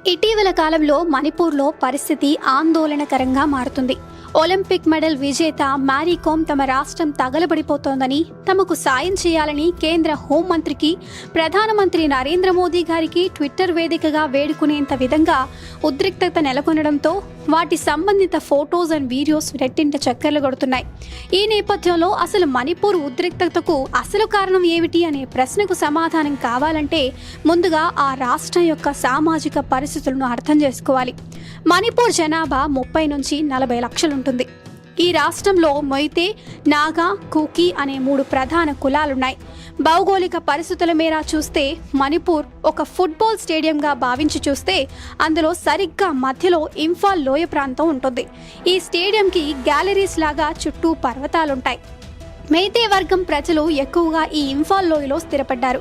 ఇటీవల కాలంలో మణిపూర్లో పరిస్థితి ఆందోళనకరంగా మారుతుంది. ఒలింపిక్ మెడల్ విజేత మ్యారీ కోమ్ తమ రాష్ట్రం తగలబడిపోతోందని, తమకు సాయం చేయాలని కేంద్ర హోంమంత్రికి, ప్రధానమంత్రి నరేంద్ర మోదీ గారికి ట్విట్టర్ వేదికగా వేడుకునేంత విధంగా ఉద్రిక్తత నెలకొనడంతో వాటి సంబంధిత ఫోటోస్ అండ్ వీడియోస్ రెట్టింట చక్కర్లు కొడుతున్నాయి. ఈ నేపథ్యంలో అసలు మణిపూర్ ఉద్రిక్తతకు అసలు కారణం ఏమిటి అనే ప్రశ్నకు సమాధానం కావాలంటే ముందుగా ఆ రాష్ట్రం యొక్క సామాజిక పరిస్థితులను అర్థం చేసుకోవాలి. మణిపూర్ జనాభా 30 నుంచి 40 లక్షలుంటుంది. ఈ రాష్ట్రంలో మొయితే, నాగా, కూకీ అనే 3 ప్రధాన కులాలున్నాయి. భౌగోళిక పరిస్థితుల మేర చూస్తే మణిపూర్ ఒక ఫుట్బాల్ స్టేడియంగా భావించి చూస్తే అందులో సరిగ్గా మధ్యలో ఇంఫాల్ లోయ ప్రాంతం ఉంటుంది. ఈ స్టేడియంకి గ్యాలరీస్ లాగా చుట్టూ పర్వతాలుంటాయి. మెయితే వర్గం ప్రజలు ఎక్కువగా ఈ ఇంఫాల్ లోయలో స్థిరపడ్డారు.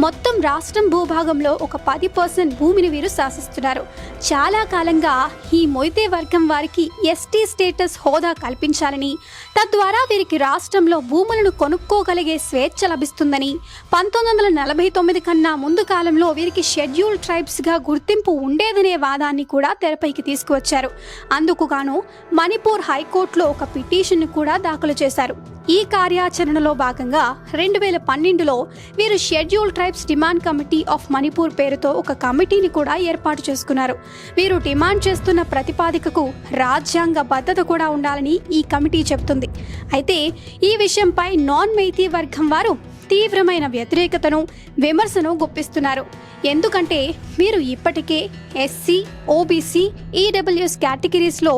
మొత్తం రాష్ట్రం భూభాగంలో ఒక 10% భూమిని వీరు శాసిస్తున్నారు. చాలా కాలంగా ఈ మొయితే వర్గం వారికి ఎస్టీ స్టేటస్ హోదా కల్పించాలని, తద్వారా వీరికి రాష్ట్రంలో భూములను కొనుక్కోగలిగే స్వేచ్ఛ లభిస్తుందని, 1949 కన్నా ముందు కాలంలో వీరికి షెడ్యూల్ ట్రైబ్స్గా గుర్తింపు ఉండేదనే వాదాన్ని కూడా తెరపైకి తీసుకువచ్చారు. అందుకు గాను మణిపూర్ హైకోర్టులో ఒక పిటిషన్ను కూడా దాఖలు చేశారు. ఈ కార్యాచరణలో భాగంగా 2012లో వీరు schedule tribes demand committee of Manipur పేరుతో ఒక కమిటీని కూడా ఏర్పాటు చేసుకున్నారు. వీరు డిమాండ్ చేస్తున్న ప్రతిపాదికకు రాజ్యాంగ భద్రత కూడా ఉండాలని ఈ కమిటీ చెబుతుంది. అయితే ఈ విషయంపై నాన్ మెయితీ వర్గం వారు తీవ్రమైన వ్యతిరేకతను, విమర్శను గుప్పిస్తున్నారు. ఎందుకంటే వీరు ఇప్పటికే ఎస్సీ, ఓబీసీ, ఈడబ్ల్యూఎస్ కేటగిరీస్లో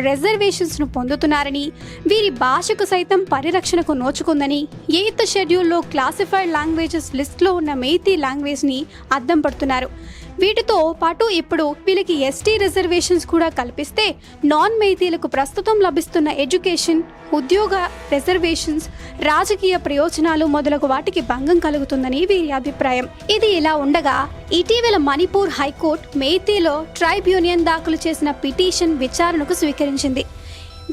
రిజర్వేషన్స్ను పొందుతున్నారని, వీరి భాషకు సైతం పరిరక్షణకు నోచుకుందని, 8th షెడ్యూల్లో క్లాసిఫైడ్ లాంగ్వేజెస్ లిస్ట్లో ఉన్న మెయితీ లాంగ్వేజ్ని అద్దం పడుతున్నారు. వీటితో పాటు ఇప్పుడు వీళ్ళకి ఎస్టీ రిజర్వేషన్స్ కూడా కల్పిస్తే నాన్ మెయితీలకు ప్రస్తుతం లభిస్తున్న ఎడ్యుకేషన్, ఉద్యోగ రిజర్వేషన్స్, రాజకీయ ప్రయోజనాలు మొదలగు వాటికి భంగం కలుగుతుందని వీరి అభిప్రాయం. ఇది ఇలా ఉండగా ఇటీవల మణిపూర్ హైకోర్టు మెయితీలో ట్రైబ్ యూనియన్ దాఖలు చేసిన పిటిషన్ విచారణకు స్వీకరించింది.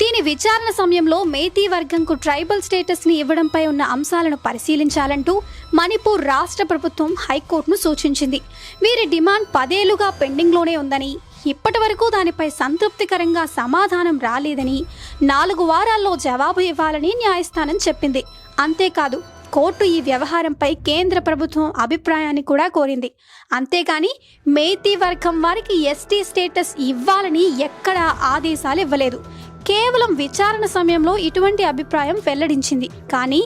దీని విచారణ సమయంలో మెయితీ వర్గంకు ట్రైబల్ స్టేటస్ని ఇవ్వడంపై ఉన్న అంశాలను పరిశీలించాలంటూ మణిపూర్ రాష్ట్ర ప్రభుత్వం హైకోర్టును సూచించింది. వీరి డిమాండ్ 10 ఏళ్లుగా పెండింగ్లోనే ఉందని, ఇప్పటి వరకు దానిపై సంతృప్తికరంగా సమాధానం రాలేదని, 4 వారాల్లో జవాబు ఇవ్వాలని న్యాయస్థానం చెప్పింది. అంతేకాదు కోర్టు ఈ వ్యవహారంపై కేంద్ర ప్రభుత్వం అభిప్రాయాన్ని కూడా కోరింది. అంతేగాని మెయితీ వర్గం వారికి ఎస్టీ స్టేటస్ ఇవ్వాలని ఎక్కడా ఆదేశాలు ఇవ్వలేదు. కేవలం విచారణ సమయంలో ఇటువంటి అభిప్రాయం వెల్లడించింది. కానీ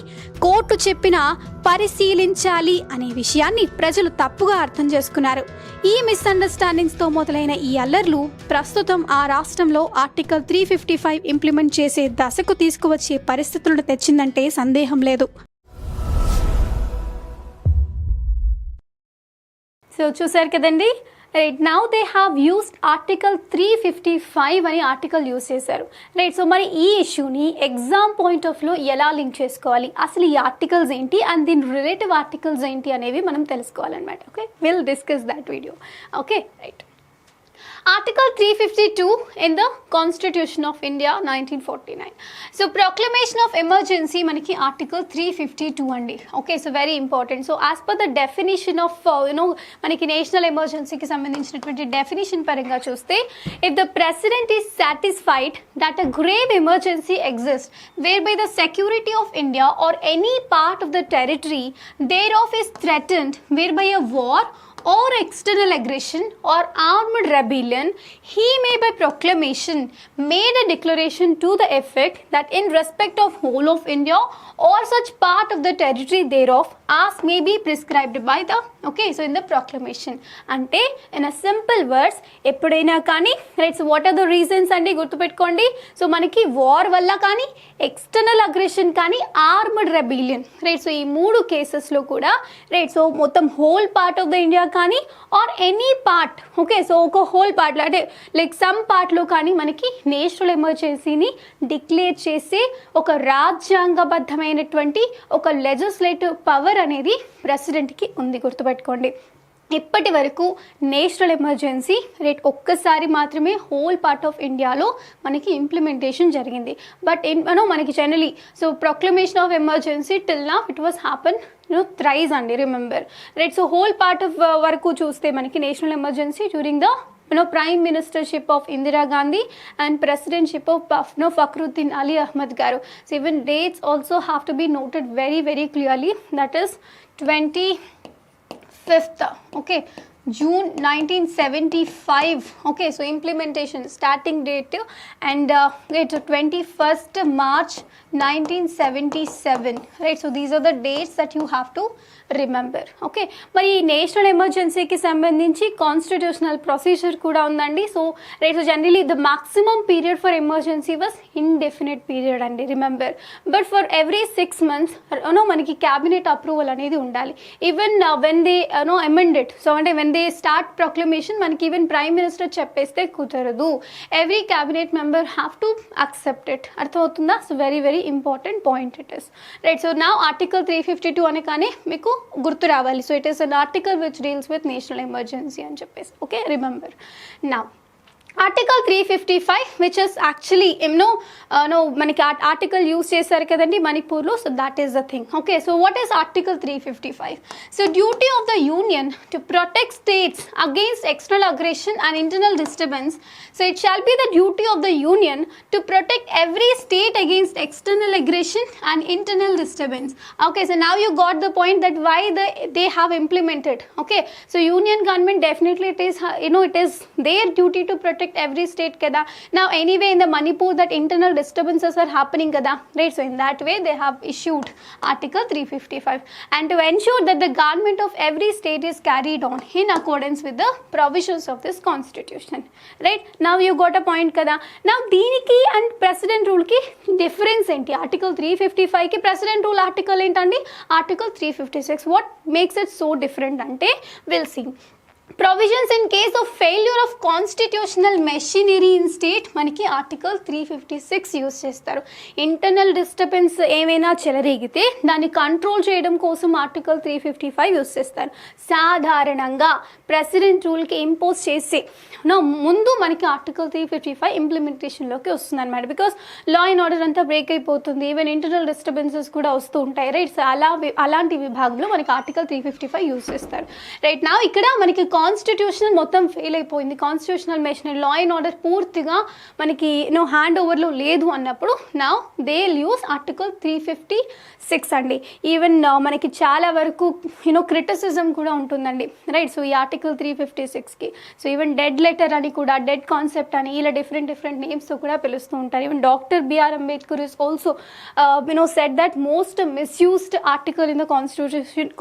కోర్టు చెప్పిన పరిశీలించాలి అనే విషయాన్ని ప్రజలు తప్పుగా అర్థం చేసుకున్నారు. ఈ మిస్అండర్స్టాండింగ్స్తో మొదలైన ఈ అల్లర్లు ప్రస్తుతం ఆ రాష్ట్రంలో ఆర్టికల్ 355 ఇంప్లిమెంట్ చేసే దశకు తీసుకువచ్చే పరిస్థితులను తెచ్చిందంటే సందేహం లేదు. సో చూసారు కదండి, right. Now they have used article 355 అని ఆర్టికల్ యూజ్ చేశారు. రైట్. సో మరి ఈ ఇష్యూని ఎగ్జామ్ పాయింట్ ఆఫ్ లో ఎలా లింక్ చేసుకోవాలి, అసలు ఈ ఆర్టికల్స్ ఏంటి అండ్ దీని రిలేటివ్ ఆర్టికల్స్ ఏంటి అనేవి మనం తెలుసుకోవాలన్నమాట. Okay, will discuss that video. Okay, right. Article 352 in the Constitution of India 1949. So proclamation of emergency maniki Article 352 andi. Okay, so very important. So as per the definition of maniki national emergency ki sambandhinchinatuvanti definition paranga chuste, if the president is satisfied that a grave emergency exists whereby the security of India or any part of the territory thereof is threatened, whereby a war or external aggression or armed rebellion, he may by proclamation made a declaration to the effect that in respect of whole of India or such part of the territory thereof as may be prescribed by the, okay, so in the proclamation. Ante in a simple words eppudaina kani, right, so what are the reasons andi gurtu pettukondi. So manaki war valla kani, external aggression kani, armed rebellion, right, so ee 3 cases lo kuda, right, so mottam whole part of the India కానీ or any part, okay, so ఒక whole part అంటే like some పార్ట్లో కానీ మనకి national ఎమర్జెన్సీని declare చేసే ఒక రాజ్యాంగబద్ధమైనటువంటి ఒక legislative power అనేది ప్రెసిడెంట్కి ఉంది, గుర్తుపెట్టుకోండి. ఇప్పటి వరకు నేషనల్ ఎమర్జెన్సీ రేట్ ఒక్కసారి మాత్రమే హోల్ పార్ట్ ఆఫ్ ఇండియాలో మనకి ఇంప్లిమెంటేషన్ జరిగింది. బట్ మనకి generally so proclamation of emergency till now it was happen thrice అండి, remember, right. So whole part of వరకు చూస్తే మనకి national emergency during the prime ministership of Indira Gandhi and presidentship of Fakhruddin Ali Ahmed గారు. So even dates also have to be noted very very clearly. That is 25th, okay, June 1975. Okay, so implementation starting date and it's 21st March 1977, right? So these are the dates that you have to remember. Okay, మరి ఈ national ఎమర్జెన్సీకి సంబంధించి constitutional procedure కూడా ఉందండి. So right, so generally the maximum period for emergency was indefinite period అండి, remember. But for every 6 months మనకి cabinet approval అనేది ఉండాలి. Even when they amended, so అంటే వెన్ దే స్టార్ట్ ప్రొక్లమేషన్ మనకి ఈవెన్ ప్రైమ్ మినిస్టర్ చెప్పేస్తే కుదరదు. Every cabinet member have to accept it. అర్థమవుతుందా? So very very important point it is, right. So నా article 352 అనగానే మీకు గుర్తు రావాలి. So it is an article which deals with national emergency అని చెప్పేసి. Okay, remember. Now Article 355, which is actually మనకి article use చేశారు కదండి మణిపూర్లో. So that is the thing. Okay, so what is article 355? So duty of the union to protect states against external aggression and internal disturbance. So it shall be the duty of the union to protect every state against external aggression and internal disturbance. Okay, so now you got the point that why they have implemented. Okay, so union government definitely it is it is their duty to protect every state kada. Now anyway in the Manipur that internal disturbances are happening kada, right? So in that way they have issued article 355, and to ensure that the government of every state is carried on in accordance with the provisions of this constitution, right? Now you got a point kada. Now deeniki and president rule ki difference enti? Article 355 ki president rule article entandi, article 356 what makes it so different ante we'll see. Provisions in case of failure of constitutional machinery in state మనకి article 356 use చేస్తారు. Internal disturbance ఏమైనా చెలరేగితే దాన్ని control చేయడం కోసం article 355 use చేస్తారు. సాధారణంగా president రూల్కి impose చేసే ముందు మనకి ఆర్టికల్ 355 ఇంప్లిమెంటేషన్లోకి వస్తుంది అనమాట. బికాస్ లా అండ్ ఆర్డర్ అంతా బ్రేక్ అయిపోతుంది, ఈవెన్ ఇంటర్నల్ డిస్టర్బెన్సెస్ కూడా వస్తూ ఉంటాయి, రైట్. సో అలాంటి విభాగంలో మనకి ఆర్టికల్ 355 యూజ్ చేస్తారు, రైట్. నా ఇక్కడ మనకి కాన్స్టిట్యూషన్ మొత్తం ఫెయిల్ అయిపోయింది, constitutional machinery law and order పూర్తిగా మనకి హ్యాండ్ ఓవర్లో లేదు అన్నప్పుడు నౌ దే యూస్ ఆర్టికల్ 356 అండి. ఈవెన్ మనకి చాలా వరకు క్రిటిసిజం కూడా ఉంటుందండి, రైట్. సో ఈ ఆర్టికల్ 356కి సో ఈవెన్ డెడ్ లెటర్ అని కూడా, డెడ్ కాన్సెప్ట్ అని ఇలా డిఫరెంట్ నేమ్స్తో కూడా పిలుస్తూ ఉంటారు. Even doctor B R Ambedkar is also said that most misused article in the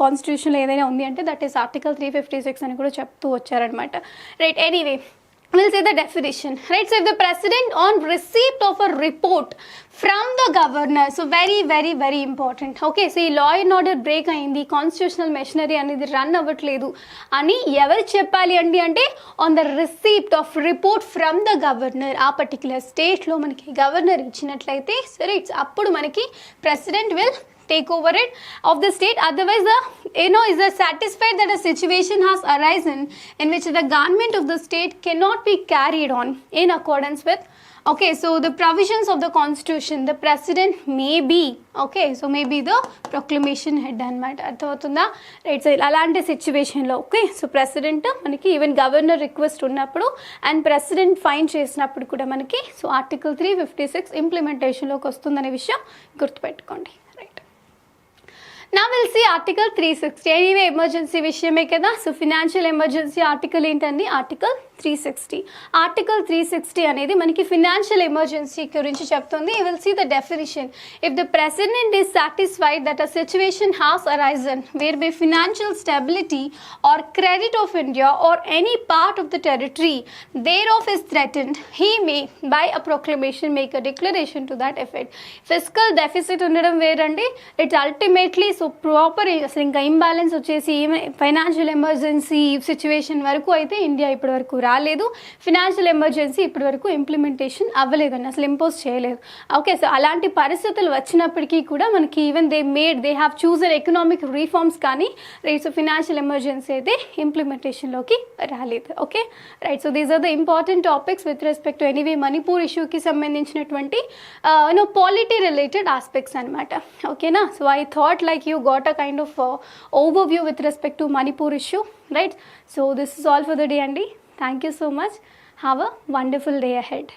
constitution ఏదైనా ఉంది అంటే దట్ ఈస్ ఆర్టికల్ 356 అని కూడా చెప్తూ వచ్చారనమాట, right. Anyway we'll say the definition, right? So if the president on receipt of a report from the governor, so very very very important. Okay, so ఈ law and order break అయింది, constitutional machinery అనేది run అవ్వట్లేదు అని ఎవరు చెప్పాలి అండి అంటే on the receipt of report from the governor. ఆ పర్టికులర్ స్టేట్లో మనకి గవర్నర్ ఇచ్చినట్లయితే సరే అప్పుడు మనకి president will take over it of the state. Otherwise the is satisfied that a situation has arisen in which the government of the state cannot be carried on in accordance with so the provisions of the constitution, the president may be so maybe the proclamation head anamata. arthavutunda, right. So alanti situation lo so president manaki even governor request unnappudu and president fine chesinappudu kuda manaki so article 356 implementation loki vastundane vishayam gurtu pettukondi. Now we'll see article 360. Anyway emergency vishayame kada. So financial emergency article ఏంటండి? article 360. Article 360 అనేది మనకి financial emergency గురించి చెప్తుంది. You will see the definition. If the president is satisfied that a situation has arisen whereby financial stability or credit of India or any part of the territory thereof is threatened, he may by a proclamation make a declaration to that effect. Fiscal deficit ఉండడం వేరండి. It's ultimately so proper అసలు ఇంకా imbalance వచ్చేసి financial emergency situation వరకు అయితే India ఇప్పటి వరకు రాలేదు. ఫినాన్షియల్ ఎమర్జెన్సీ ఇప్పటి వరకు ఇంప్లిమెంటేషన్ అవ్వలేదండి, అసలు ఇంపోజ్ చేయలేదు. ఓకే, సో అలాంటి పరిస్థితులు వచ్చినప్పటికీ కూడా మనకి even they have chosen economic reforms కానీ రైట్. సో ఫినాన్షియల్ ఎమర్జెన్సీ అయితే ఇంప్లిమెంటేషన్లోకి రాలేదు. Okay, right. So these are the important topics with respect to anyway Manipur ఇష్యూకి సంబంధించినటువంటి పాలిటీ రిలేటెడ్ ఆస్పెక్ట్స్ అనమాట. ఓకేనా? So I thought like you got a kind of overview with respect to Manipur issue, right? So this is all for the day, Andy. Thank you so much. Have a wonderful day ahead.